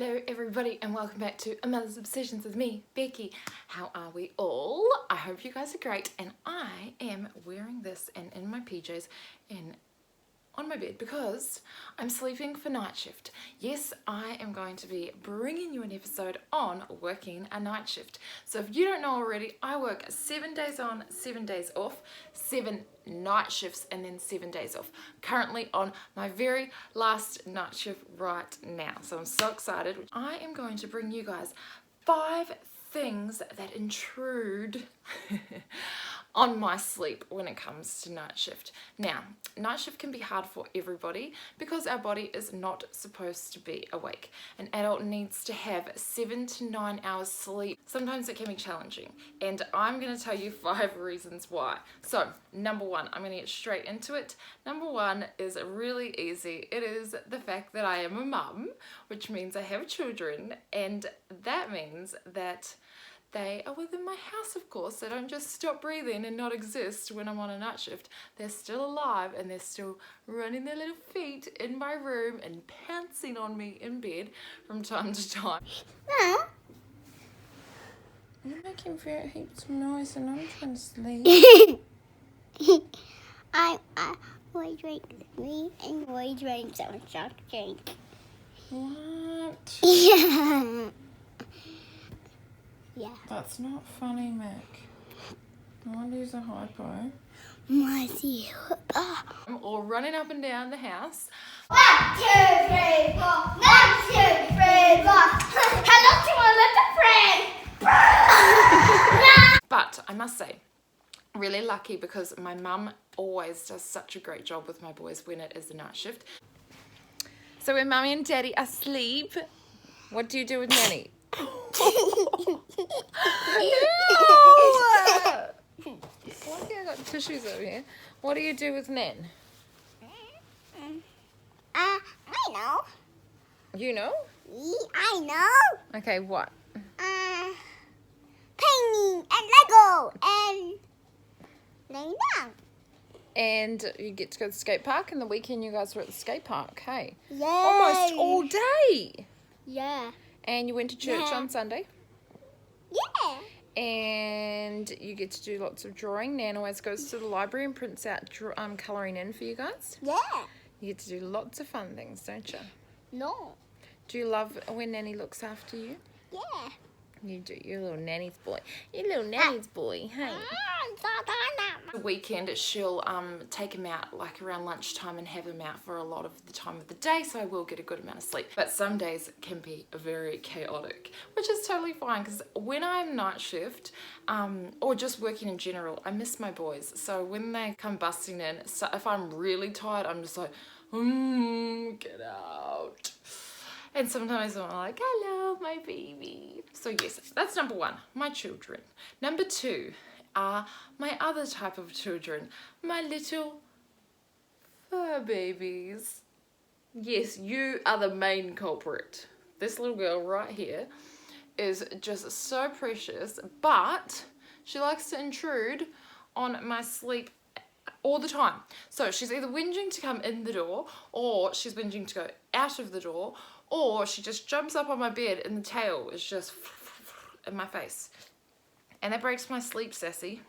Hello everybody and welcome back to A Mother's Obsessions with me, Becky. How are we all? I hope you guys are great, and I am wearing this and in my PJs and on my bed because I'm sleeping for night shift. Yes, I am going to be bringing you an episode on working a night shift. So if you don't know already, I work 7 days on, 7 days off, 7 night shifts and then 7 days off. Currently on my very last night shift right now. So I'm so excited. I am going to bring you guys 5 things that intrude on my sleep when it comes to night shift. Now, night shift can be hard for everybody because our body is not supposed to be awake. An adult needs to have 7 to 9 hours sleep. Sometimes it can be challenging, and I'm going to tell you 5 reasons why. So, number 1, I'm going to get straight into it. Number 1 is really easy. It is the fact that I am a mum, which means I have children, and that means that they are within my house, of course. They don't just stop breathing and not exist when I'm on a night shift. They're still alive and they're still running their little feet in my room and pouncing on me in bed from time to time. You're making very heaps of noise and I'm trying to sleep. I will drink me and will drink some soft drink. What? Yeah. Yeah. That's not funny, Mac. I want to use a hypo. I'm all running up and down the house. 1, 2, 3, 4. 1, 2, 3, 4. Hello to my little friend. But I must say, really lucky because my mum always does such a great job with my boys when it is the night shift. So when Mummy and Daddy are asleep, what do you do with Nanny? Lucky I got tissues over here. What do you do with Nan? I know. You know? I know. Okay, what? Painting and Lego and laying down. And you get to go to the skate park, and the weekend you guys were at the skate park, hey? Yay. Almost all day. Yeah. And you went to church Yeah. on Sunday. Yeah. And you get to do lots of drawing. Nan always goes to the library and prints out colouring in for you guys. Yeah. You get to do lots of fun things, don't you? No. Do you love when Nanny looks after you? Yeah. You do. You're a little nanny's boy. You're a little nanny's boy, hey? The weekend she'll take him out like around lunchtime and have him out for a lot of the time of the day, so I will get a good amount of sleep. But some days can be very chaotic, which is totally fine because when I'm night shift or just working in general, I miss my boys. So when they come busting in, so if I'm really tired, I'm just like, get out. And sometimes I'm like, hello, my baby. So yes, that's number 1, my children. Number 2 are my other type of children, my little fur babies. Yes, you are the main culprit. This little girl right here is just so precious, but she likes to intrude on my sleep all the time. So she's either whinging to come in the door, or she's whinging to go out of the door, or she just jumps up on my bed and the tail is just in my face. And that breaks my sleep, sassy.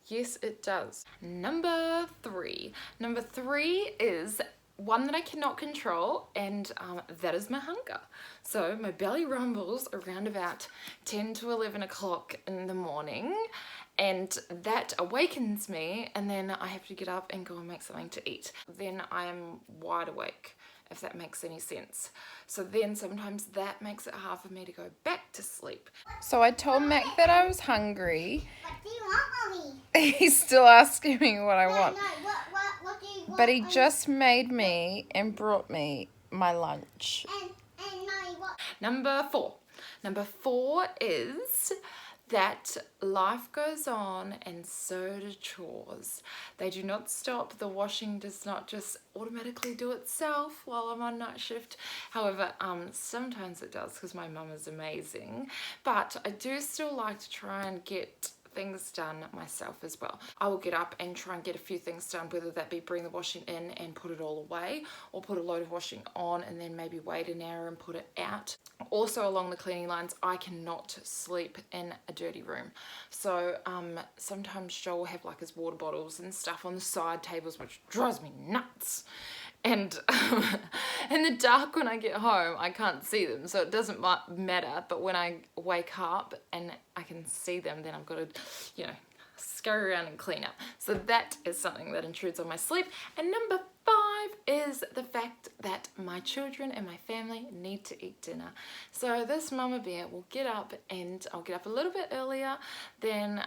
Yes, it does. Number 3. Number 3 is one that I cannot control, and that is my hunger. So my belly rumbles around about 10 to 11 o'clock in the morning, and that awakens me, and then I have to get up and go and make something to eat. Then I am wide awake, if that makes any sense. So then sometimes that makes it hard for me to go back to sleep. So I told Mac that I was hungry. What do you want, Mommy? He's still asking me what I want. No, what do you want? But he just made me and brought me my lunch. And Mommy, what? Number 4. Number 4 is that life goes on and so do chores. They do not stop. The washing does not just automatically do itself while I'm on night shift. However, sometimes it does because my mum is amazing. But I do still like to try and get things done myself as well. I will get up and try and get a few things done, whether that be bring the washing in and put it all away, or put a load of washing on and then maybe wait an hour and put it out. Also along the cleaning lines, I cannot sleep in a dirty room. So sometimes Joel will have like his water bottles and stuff on the side tables, which drives me nuts. And in the dark when I get home, I can't see them, so it doesn't matter. But when I wake up and I can see them, then I've got to, you know, scurry around and clean up. So that is something that intrudes on my sleep. And number 5 is the fact that my children and my family need to eat dinner. So this mama bear will get up, and I'll get up a little bit earlier than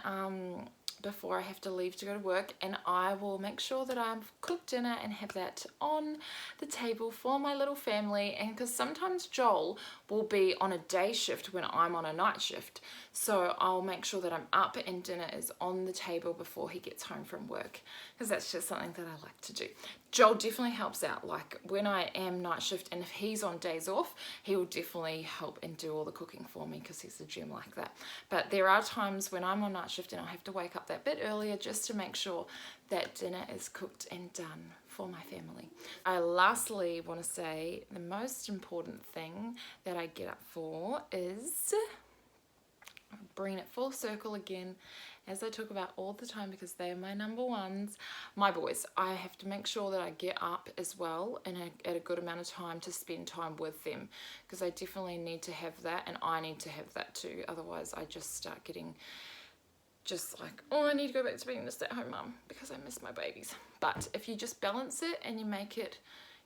before I have to leave to go to work, and I will make sure that I've cooked dinner and have that on the table for my little family. And because sometimes Joel will be on a day shift when I'm on a night shift, so I'll make sure that I'm up and dinner is on the table before he gets home from work, because that's just something that I like to do. Joel definitely helps out, like when I am night shift, and if he's on days off, he will definitely help and do all the cooking for me because he's a gem like that. But there are times when I'm on night shift and I have to wake up that bit earlier just to make sure that dinner is cooked and done for my family. I lastly want to say the most important thing that I get up for is bringing it full circle again, as I talk about all the time, because they are my number ones, my boys. I have to make sure that I get up as well and at a good amount of time to spend time with them, because I definitely need to have that, and I need to have that too. Otherwise I just start getting just like, oh, I need to go back to being a stay-at-home mum because I miss my babies. But if you just balance it and you make it,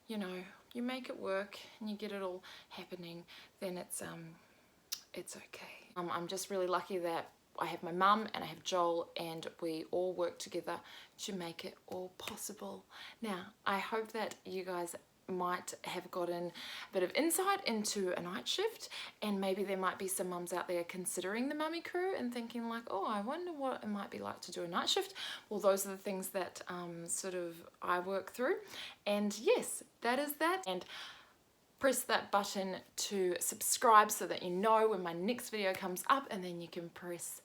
you know, you make it work and you get it all happening, then it's okay. I'm just really lucky that I have my mum and I have Joel, and we all work together to make it all possible. Now, I hope that you guys might have gotten a bit of insight into a night shift, and maybe there might be some mums out there considering the mummy crew and thinking like, oh, I wonder what it might be like to do a night shift. Well, those are the things that sort of I work through. And yes, that is that. And press that button to subscribe so that you know when my next video comes up, and then you can press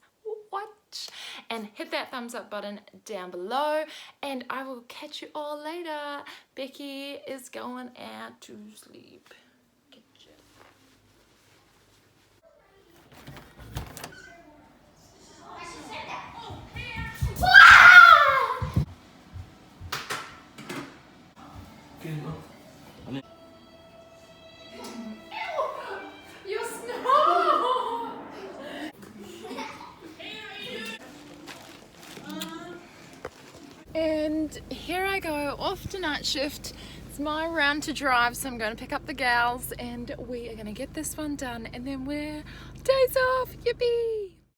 watch and hit that thumbs up button down below, and I will catch you all later. Becky is going out to sleep. And here I go off to night shift. It's my round to drive, so I'm going to pick up the gals and we are going to get this one done, and then we're days off. Yippee!